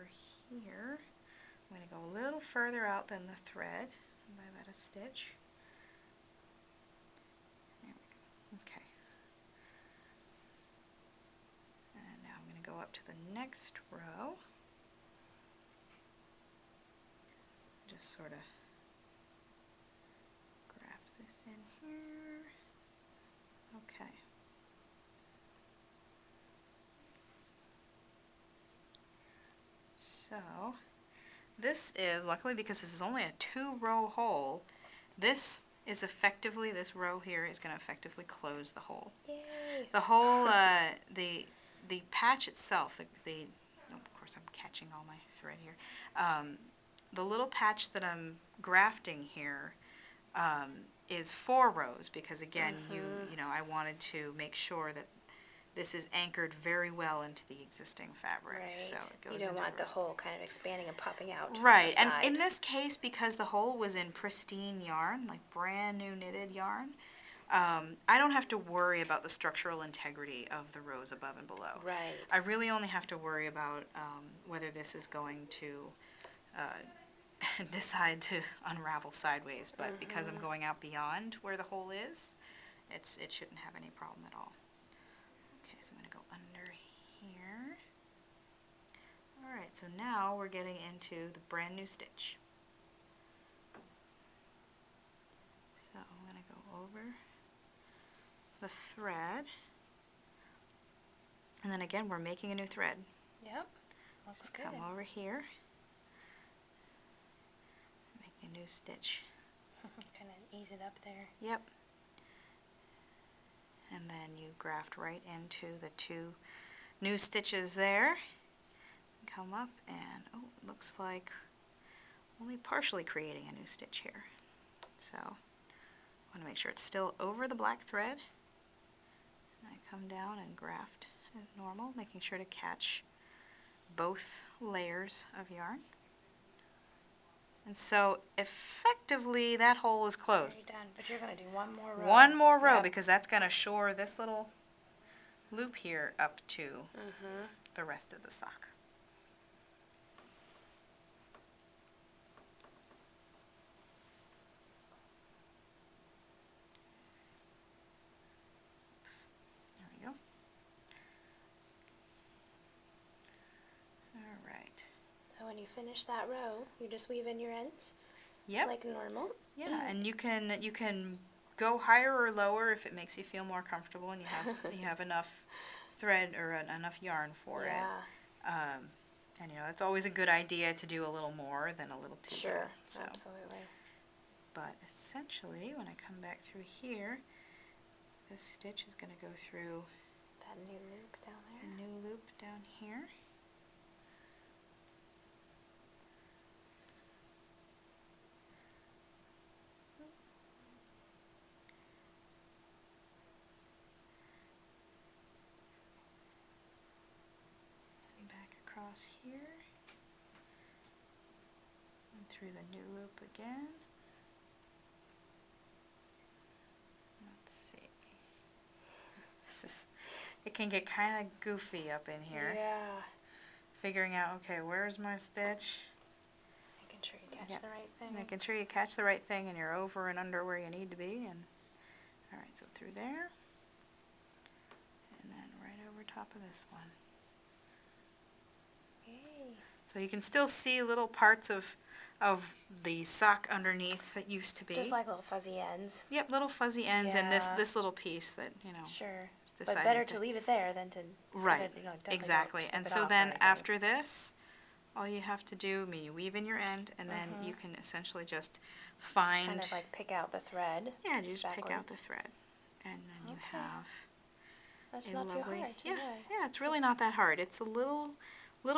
over here. I'm going to go a little further out than the thread, by about a stitch. There we go. Okay. And now I'm going to go up to the next row. Just sort of graft this in here. Okay. So this is, luckily because this is only a 2-row hole, this row here is going to effectively close the hole. Yay! The hole, the patch itself, oh, of course I'm catching all my thread here. The little patch that I'm grafting here is 4 rows because again, you know, I wanted to make sure that this is anchored very well into the existing fabric. Right. So it goes You don't into want the hole kind of expanding and popping out. Right, the and side. in this case, because the hole was in pristine yarn, like brand new knitted yarn, I don't have to worry about the structural integrity of the rows above and below. Right. I really only have to worry about whether this is going to decide to unravel sideways, but because I'm going out beyond where the hole is, it shouldn't have any problem at all. Okay, so I'm going to go under here. Alright, so now we're getting into the brand new stitch. So I'm going to go over the thread, and then again we're making a new thread. Yep. Looks So good. come over here, make a new stitch. Kind of ease it up there. Yep. And then you graft right into the 2 new stitches there. Come up and, oh, it looks like only partially creating a new stitch here. So I want to make sure it's still over the black thread. And I come down and graft as normal, making sure to catch both layers of yarn. And so effectively that hole is closed. Very done. But you're going to do one more row. One more row, Yep. because that's going to shore this little loop here up to the rest of the sock. There we go. All right. So when you finish that row, you just weave in your ends. Yep. Like normal. Yeah, and you can go higher or lower if it makes you feel more comfortable and you have enough thread or enough yarn for it. And you know, it's always a good idea to do a little more than a little too. Sure, so. absolutely. But essentially, when I come back through here, this stitch is going to go through That new loop down there. a new loop down here. Back across here. And through the new loop again. Let's see. It can get kind of goofy up in here. Yeah. Figuring out, okay, where's my stitch? Making sure you catch the right thing. Making sure you catch the right thing and you're over and under where you need to be. And all right, so through there. And then right over top of this one. Yay. So you can still see little parts of the sock underneath that used to be. Just like little fuzzy ends. Yep, little fuzzy ends and this little piece that, you know. Sure. Is But better to leave it there than to right, cut it, you know, definitely exactly. don't And snip it so off or then anything. after this, all you have to do, I mean, you weave in your end and then you can essentially just find. Just kind of like pick out the thread. Yeah, you just pick out the backwards. thread. And then you have That's a not too lovely, hard. yeah, it's really not that hard. It's a little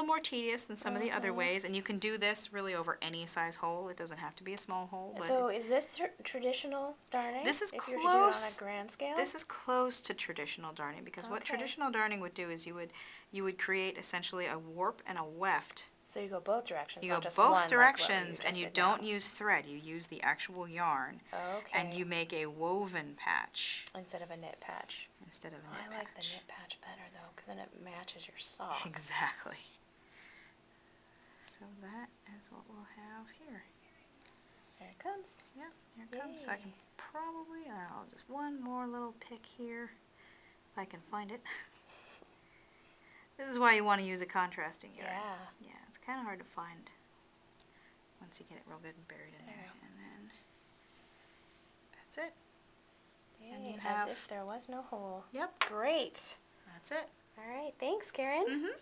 more tedious than some of the other ways, and you can do this really over any size hole. It doesn't have to be a small hole. But So is this traditional darning? this is if you're to do it on close. a grand scale? This is close to traditional darning because what traditional darning would do is you would create essentially a warp and a weft. So you go both directions. You not go just both one, directions, like and you did don't now. use thread. You use the actual yarn, Okay. and you make a woven patch instead of a knit patch. instead of a knit patch. I like the knit patch better though, because then it matches your sock. Exactly. have here. There it comes. Yeah, here it comes. So I Yay. can probably, just one more little pick here, if I can find it. This is why you want to use a contrasting yarn. Yeah. Yeah, it's kind of hard to find once you get it real good and buried in there. There. And then that's it. And Yay, you as have, if there was no hole. yep, Great. that's it. All right, thanks, Kerin. Mm-hmm.